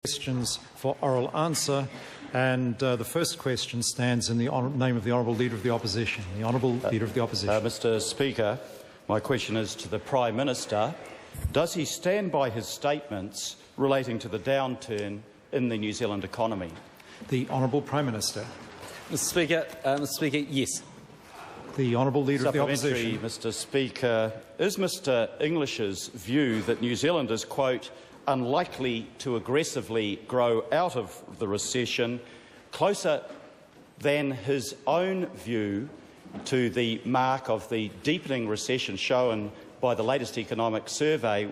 Questions for oral answer, and the first question stands in the name of the Honourable Leader of the Opposition. The Honourable Leader of the Opposition. Mr. Speaker, my question is to the Prime Minister. Does he stand by his statements relating to the downturn in the New Zealand economy? The Honourable Prime Minister. Mr. Speaker, yes. The Honourable Leader of the Opposition. Mr. Speaker, is Mr. English's view that New Zealand is, quote, unlikely to aggressively grow out of the recession closer than his own view to the mark of the deepening recession shown by the latest economic survey,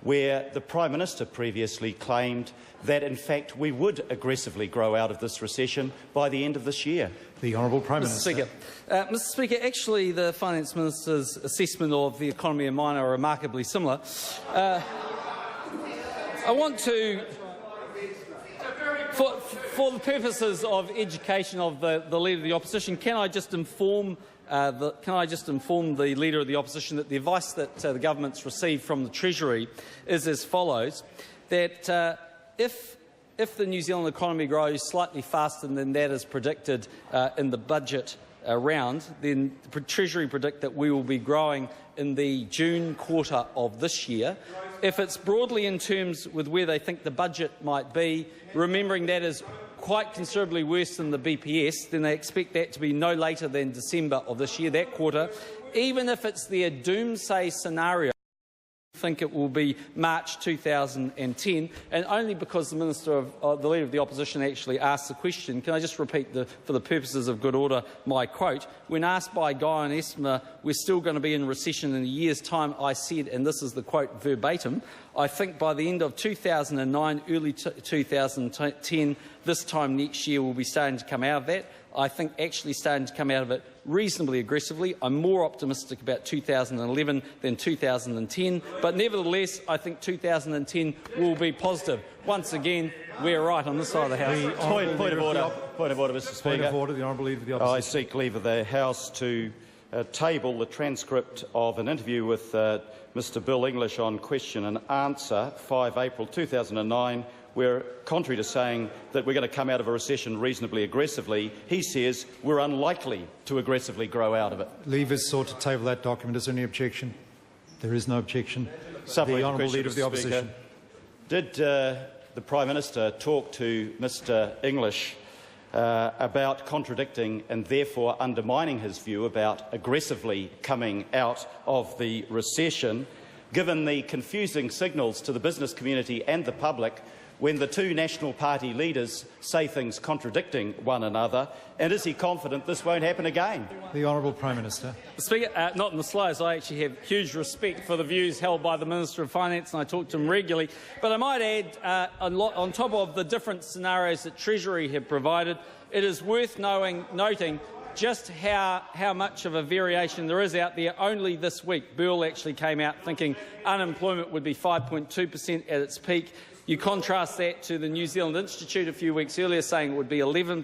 where the Prime Minister previously claimed that, in fact, we would aggressively grow out of this recession by the end of this year? The Honourable Prime Minister. Mr. Speaker, actually the Finance Minister's assessment of the economy and mine are remarkably similar. I want to, for the purposes of education of the Leader of the Opposition, can I just inform the Leader of the Opposition that the advice that the government's received from the Treasury is as follows: that if the New Zealand economy grows slightly faster than that is predicted in the budget round, then the Treasury predict that we will be growing in the June quarter of this year. If it's broadly in terms with where they think the budget might be, remembering that is quite considerably worse than the BPS, then they expect that to be no later than December of this year, that quarter. Even if it's their doomsday scenario, I think it will be March 2010, and only because the the Leader of the Opposition actually asked the question. Can I just repeat, for the purposes of good order, my quote? When asked by Guy National-Otaki, we're still going to be in recession in a year's time, I said, and this is the quote verbatim, I think by the end of 2009, early 2010, this time next year, we'll be starting to come out of that. I think actually starting to come out of it reasonably aggressively. I'm more optimistic about 2011 than 2010, but nevertheless, I think 2010 will be positive. Once again, we're right on this side of the House. Point of order, Mr. Speaker. Point of order, the Honourable Leader of the Opposition. I seek leave of the House to table the transcript of an interview with Mr. Bill English on question and answer, 5 April 2009, where, contrary to saying that we're going to come out of a recession reasonably aggressively, he says we're unlikely to aggressively grow out of it. Leave is sought to table that document. Is there any objection? There is no objection. The Honourable Leader of the Opposition. Did the Prime Minister talk to Mr. English about contradicting and therefore undermining his view about aggressively coming out of the recession, given the confusing signals to the business community and the public when the two National Party leaders say things contradicting one another, and is he confident this won't happen again? The Honourable Prime Minister. Speaker, not in the slightest. I actually have huge respect for the views held by the Minister of Finance, and I talk to him regularly. But I might add, on top of the different scenarios that Treasury have provided, it is worth noting just how much of a variation there is out there. Only this week, Burl actually came out thinking unemployment would be 5.2% at its peak. You contrast that to the New Zealand Institute a few weeks earlier saying it would be 11%,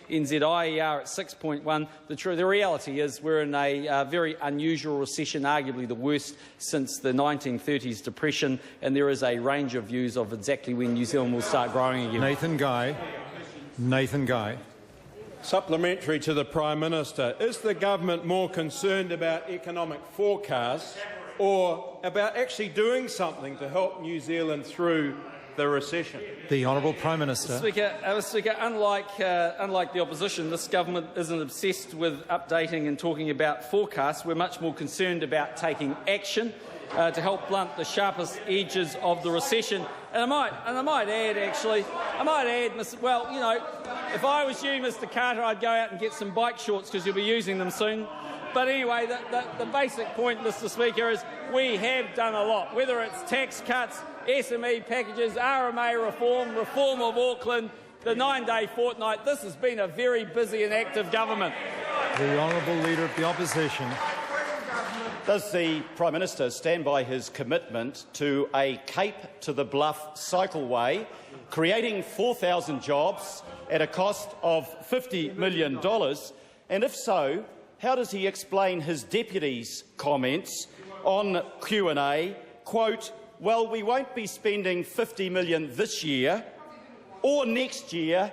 NZIER at 6.1%. The reality is we're in a very unusual recession, arguably the worst since the 1930s depression, and there is a range of views of exactly when New Zealand will start growing again. Nathan Guy. Supplementary to the Prime Minister, is the government more concerned about economic forecasts or about actually doing something to help New Zealand through the recession? The Honourable Prime Minister. Speaker, unlike the opposition, this government isn't obsessed with updating and talking about forecasts. We're much more concerned about taking action to help blunt the sharpest edges of the recession. And I might add, well, you know, if I was you, Mr. Carter, I'd go out and get some bike shorts because you'll be using them soon. But anyway, the basic point, Mr. Speaker, is we have done a lot, whether it's tax cuts, SME packages, RMA reform of Auckland, the 9-day fortnight. This has been a very busy and active government. The Honourable Leader of the Opposition. Does the Prime Minister stand by his commitment to a Cape to the Bluff cycleway, creating 4,000 jobs at a cost of $50 million? And if so, how does he explain his deputy's comments on Q&A, quote, well, we won't be spending $50 million this year, or next year,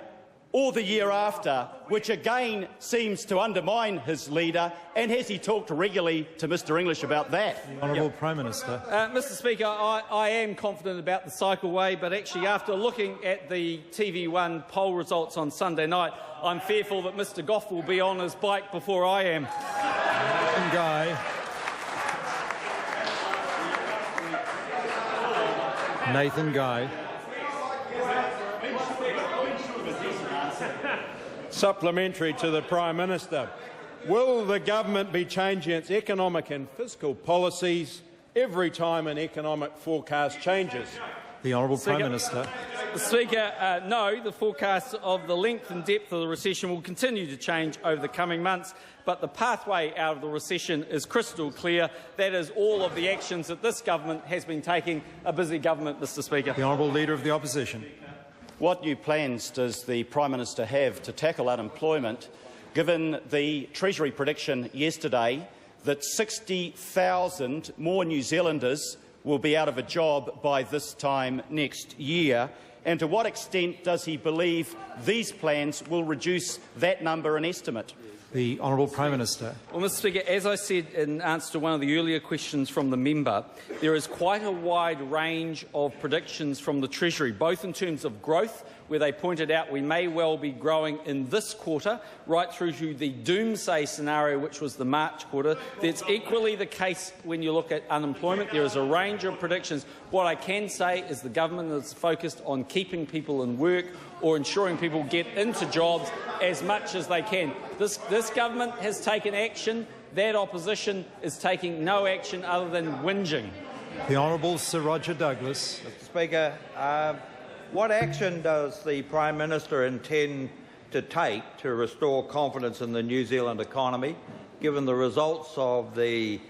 or the year after, which again seems to undermine his leader? And has he talked regularly to Mr English about that? The Honourable Prime Minister. Mr Speaker, I am confident about the cycleway, but actually after looking at the TV1 poll results on Sunday night, I'm fearful that Mr Goff will be on his bike before I am. Nathan Guy. Nathan Guy. Supplementary to the Prime Minister. Will the government be changing its economic and fiscal policies every time an economic forecast changes? The Honourable Prime Minister. Speaker, no, the forecasts of the length and depth of the recession will continue to change over the coming months, but the pathway out of the recession is crystal clear. That is all of the actions that this government has been taking. A busy government, Mr Speaker. The Honourable Leader of the Opposition. What new plans does the Prime Minister have to tackle unemployment, given the Treasury prediction yesterday that 60,000 more New Zealanders will be out of a job by this time next year? And to what extent does he believe these plans will reduce that number and estimate? The Honourable Prime Minister. Well, Mr Speaker, as I said in answer to one of the earlier questions from the member, there is quite a wide range of predictions from the Treasury, both in terms of growth, where they pointed out we may well be growing in this quarter, right through to the doomsday scenario, which was the March quarter. That's equally the case when you look at unemployment. There is a range of predictions. What I can say is the government is focused on keeping people in work or ensuring people get into jobs as much as they can. This government has taken action. That opposition is taking no action other than whinging. The Honourable Sir Roger Douglas. Mr Speaker, what action does the Prime Minister intend to take to restore confidence in the New Zealand economy, given the results of the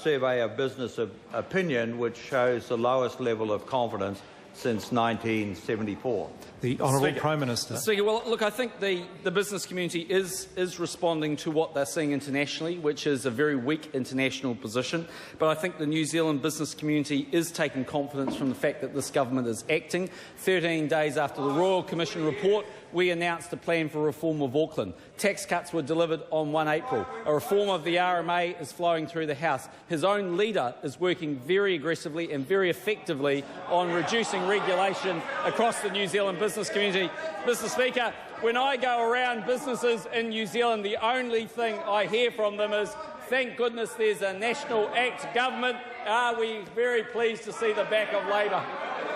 Survey of Business Opinion, which shows the lowest level of confidence since 1974? The Honourable Prime Minister. Speaker, well, look, I think the business community is responding to what they're seeing internationally, which is a very weak international position. But I think the New Zealand business community is taking confidence from the fact that this government is acting. 13 days after the Royal Commission report, we announced a plan for reform of Auckland. Tax cuts were delivered on 1 April. A reform of the RMA is flowing through the House. His own leader is working very aggressively and very effectively on reducing regulation across the New Zealand business community. Mr Speaker, when I go around businesses in New Zealand, the only thing I hear from them is, thank goodness there's a National Act government. Are we very pleased to see the back of Labour?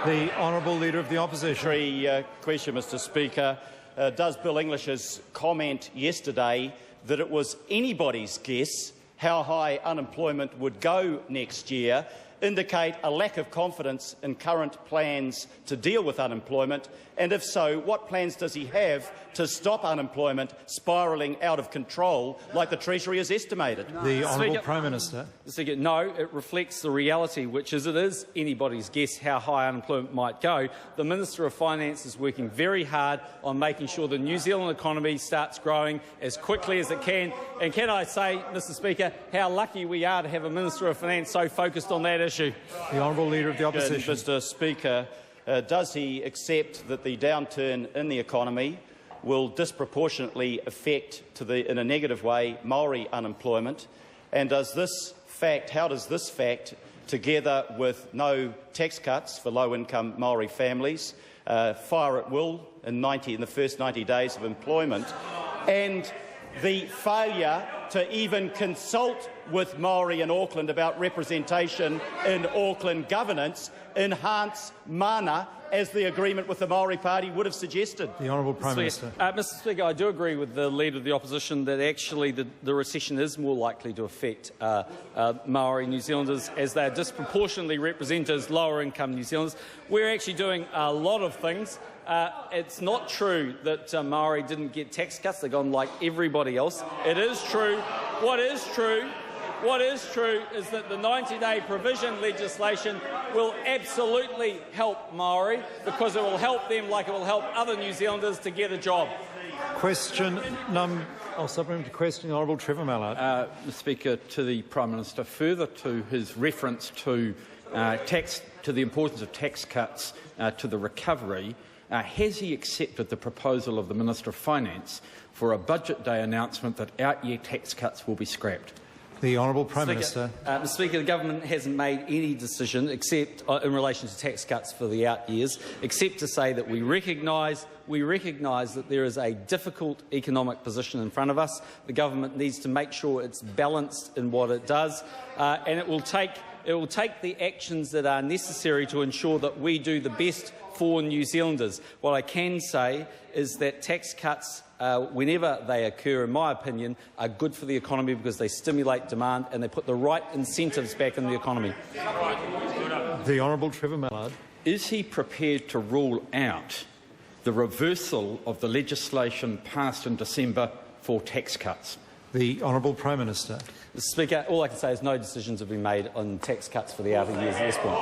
The Honourable Leader of the Opposition. Question, Mr Speaker. Does Bill English's comment yesterday that it was anybody's guess how high unemployment would go next year indicate a lack of confidence in current plans to deal with unemployment? And if so, what plans does he have to stop unemployment spiralling out of control like the Treasury has estimated? The Honourable Prime Minister. Speaker, no, it reflects the reality, which is it is anybody's guess how high unemployment might go. The Minister of Finance is working very hard on making sure the New Zealand economy starts growing as quickly as it can. And can I say, Mr Speaker, how lucky we are to have a Minister of Finance so focused on that issue. The Honourable Leader of the Opposition. Mr Speaker, does he accept that the downturn in the economy will disproportionately affect, in a negative way, Maori unemployment? And how does this fact, together with no tax cuts for low-income Maori families, fire at will in the first 90 days of employment, and the failure to even consult with Maori in Auckland about representation in Auckland governance, enhance mana, as the agreement with the Maori Party would have suggested? The Honourable Prime Minister. Mr Speaker, I do agree with the Leader of the Opposition that actually the recession is more likely to affect Maori New Zealanders, as they are disproportionately represented as lower-income New Zealanders. We're actually doing a lot of things. It's not true that Maori didn't get tax cuts. They've gone like everybody else. It is true. What is true is that the 90-day provision legislation will absolutely help Maori, because it will help them like it will help other New Zealanders to get a job. Supplementary question, the Honourable Trevor Mallard. Mr Speaker, to the Prime Minister, further to his reference to the importance of tax cuts to the recovery, Has he accepted the proposal of the Minister of Finance for a budget day announcement that out-year tax cuts will be scrapped? The Honourable Prime Minister. Mr Speaker, the government hasn't made any decision except in relation to tax cuts for the out years, except to say that we recognise that there is a difficult economic position in front of us. The government needs to make sure it's balanced in what it does, and it will take the actions that are necessary to ensure that we do the best for New Zealanders. What I can say is that tax cuts, whenever they occur, in my opinion, are good for the economy because they stimulate demand and they put the right incentives back in the economy. The Honourable Trevor Mallard. Is he prepared to rule out the reversal of the legislation passed in December for tax cuts? The Honourable Prime Minister. Mr Speaker, all I can say is no decisions have been made on tax cuts for the outer years at this point.